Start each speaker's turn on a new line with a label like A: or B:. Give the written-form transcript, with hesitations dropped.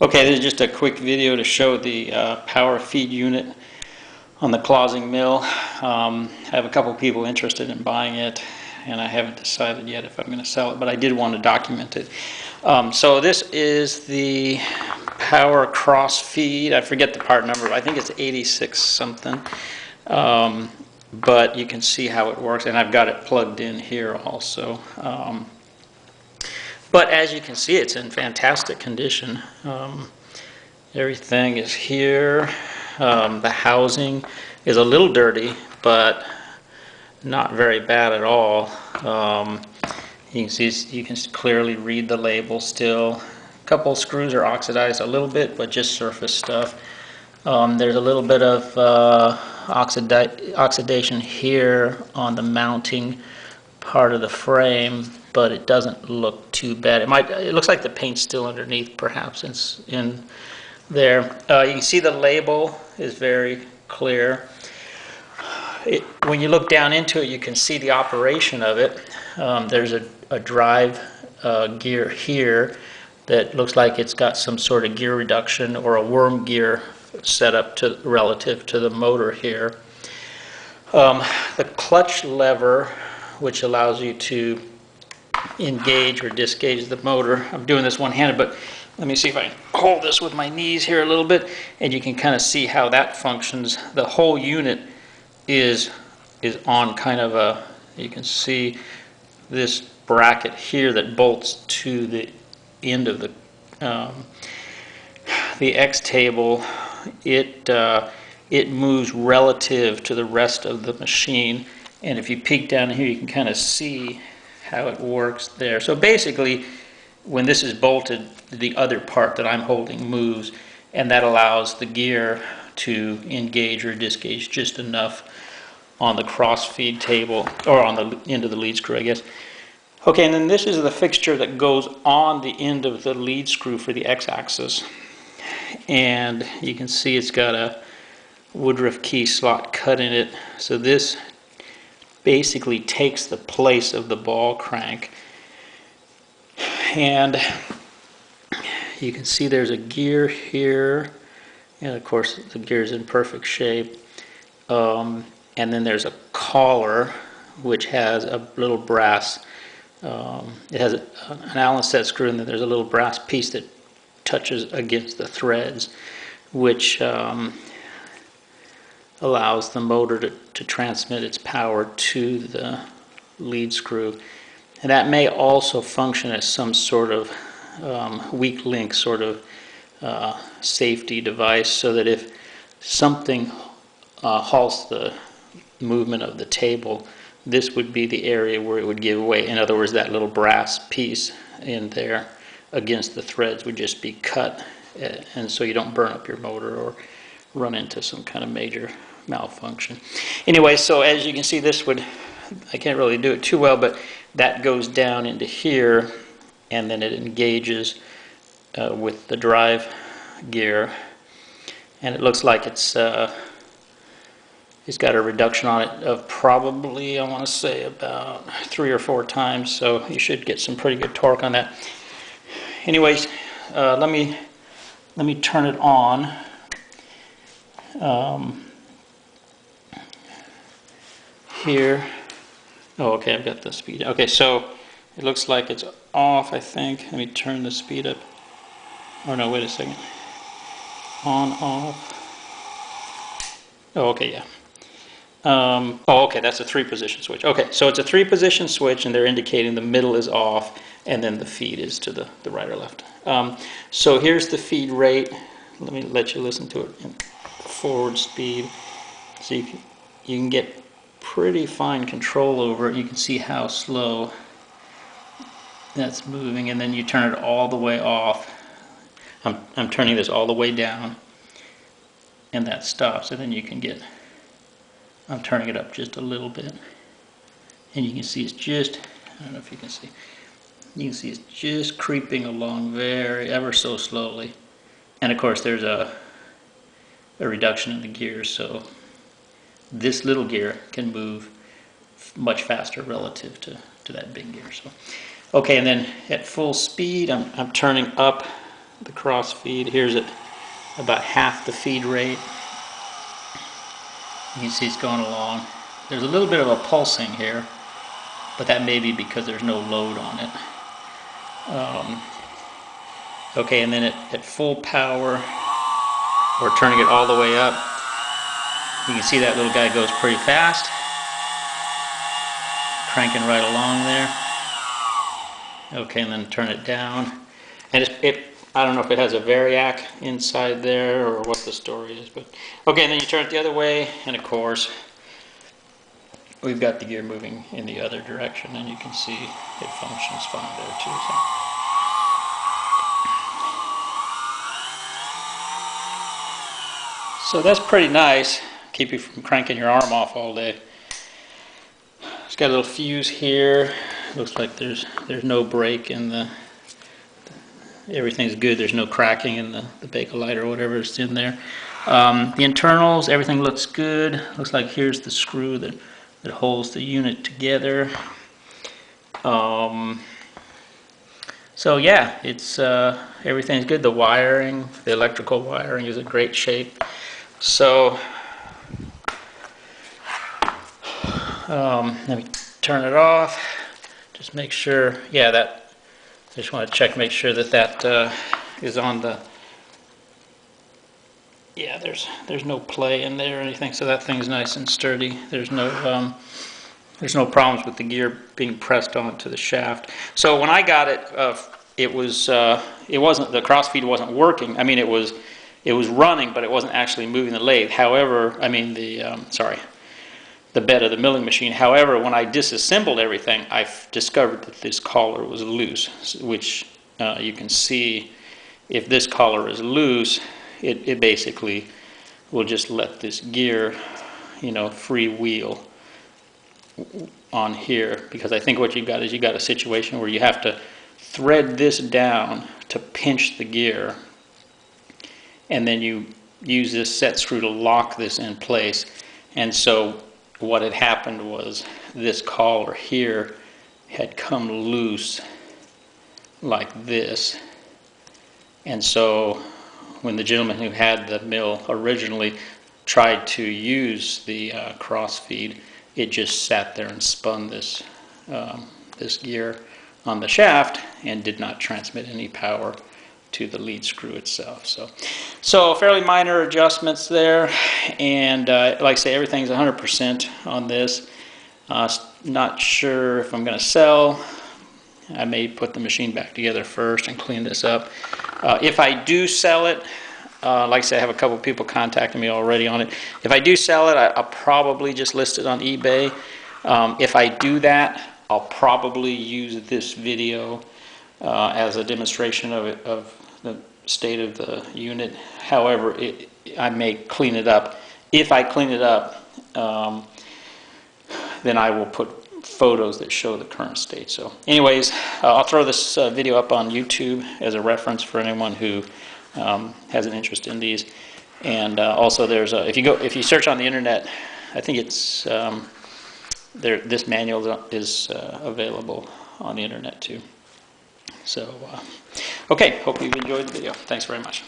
A: Okay, this is just a quick video to show the power feed unit on the closing mill. I have a couple people interested in buying it, and I haven't decided yet if I'm going to sell it, but I did want to document it. So this is the power cross feed. I forget the part number. I think it's 86 something. But you can see how it works, and I've got it plugged in here also. But as you can see, it's in fantastic condition. Everything is here. The housing is a little dirty, but not very bad at all. You can see, you can clearly read the label still. A couple screws are oxidized a little bit, but just surface stuff. There's a little bit of oxidation here on the mounting part of the frame, but it doesn't look too bad. It looks like the paint's still underneath, perhaps, in there. You can see the label is very clear. When you look down into it, you can see the operation of it. There's a drive gear here that looks like it's got some sort of gear reduction or a worm gear set up to relative to the motor here. The clutch lever, which allows you to engage or disengage the motor. I'm doing this one-handed, but let me see if I can hold this with my knees here a little bit, and you can kind of see how that functions. The whole unit is on kind of a, you can see this bracket here that bolts to the end of the X table. It moves relative to the rest of the machine, and if you peek down here, you can kind of see how it works there. So basically, when this is bolted, the other part that I'm holding moves, and that allows the gear to engage or disengage just enough on the cross feed table, or on the end of the lead screw, I guess. Okay, and then this is the fixture that goes on the end of the lead screw for the X-axis. And you can see it's got a Woodruff key slot cut in it. So this basically takes the place of the ball crank. And you can see there's a gear here. And of course the gear is in perfect shape. And then there's a collar which has a little brass, it has an Allen set screw, and then there's a little brass piece that touches against the threads, which allows the motor to transmit its power to the lead screw. And that may also function as some sort of weak link sort of safety device, so that if something halts the movement of the table, this would be the area where it would give way. In other words, that little brass piece in there against the threads would just be cut, and so you don't burn up your motor or run into some kind of major malfunction. Anyway, so as you can see, this would, I can't really do it too well, but that goes down into here, and then it engages with the drive gear, and it looks like it's got a reduction on it of probably, I want to say, about 3 or 4 times, so you should get some pretty good torque on that. Anyways, let me turn it on. Here. Oh, okay, I've got the speed. Okay, so it looks like it's off, I think. Let me turn the speed up. Oh no, wait a second. On, off. Oh, okay, yeah. Oh, okay, that's a 3-position switch. Okay, so it's a 3-position switch, and they're indicating the middle is off, and then the feed is to the right or left. So here's the feed rate. Let me let you listen to it in forward speed. So you can get pretty fine control over it. You can see how slow that's moving, and then you turn it all the way off. I'm turning this all the way down, and that stops, and then you can get, I'm turning it up just a little bit, and you can see it's just, I don't know if you can see it's just creeping along ever so slowly. And of course there's a reduction in the gears, so this little gear can move much faster relative to that big gear. So, okay, and then at full speed, I'm turning up the cross feed. Here's at about half the feed rate. You can see it's going along. There's a little bit of a pulsing here, but that may be because there's no load on it. Okay, and then at full power, or turning it all the way up, you can see that little guy goes pretty fast. Cranking right along there. Okay, and then turn it down. And I don't know if it has a variac inside there or what the story is, but okay, and then you turn it the other way, and of course, we've got the gear moving in the other direction, and you can see it functions fine there too. So that's pretty nice. Keep you from cranking your arm off all day. It's got a little fuse here. Looks like there's no break in the. Everything's good. There's no cracking in the Bakelite or whatever is in there. The internals, everything looks good. Looks like here's the screw that holds the unit together. So yeah, it's everything's good. The wiring, the electrical wiring is in great shape. So let me turn it off. Just make sure. Yeah, that. I just want to check, make sure that is on the. Yeah, there's no play in there or anything, so that thing's nice and sturdy. There's no problems with the gear being pressed onto the shaft. So when I got it, it wasn't, the crossfeed wasn't working. I mean, it was running, but it wasn't actually moving the lathe. However, I mean the bed of the milling machine. However, when I disassembled everything, I discovered that this collar was loose, which you can see if this collar is loose, it basically will just let this gear, freewheel on here, because I think what you've got is a situation where you have to thread this down to pinch the gear, and then you use this set screw to lock this in place. And so what had happened was this collar here had come loose like this, and so when the gentleman who had the mill originally tried to use the cross feed, it just sat there and spun this this gear on the shaft and did not transmit any power to the lead screw itself. So fairly minor adjustments there, and like I say, everything's 100% on this. Not sure if I'm going to sell. I may put the machine back together first and clean this up. If I do sell it, like I said, I have a couple of people contacting me already on it. If I do sell it, I'll probably just list it on eBay. If I do that, I'll probably use this video as a demonstration of the state of the unit. However, I may clean it up. If I clean it up, then I will put photos that show the current state. So anyways, I'll throw this video up on YouTube as a reference for anyone who has an interest in these. And also there's if you search on the internet, I think it's this manual is available on the internet too. So okay, hope you've enjoyed the video. Thanks very much.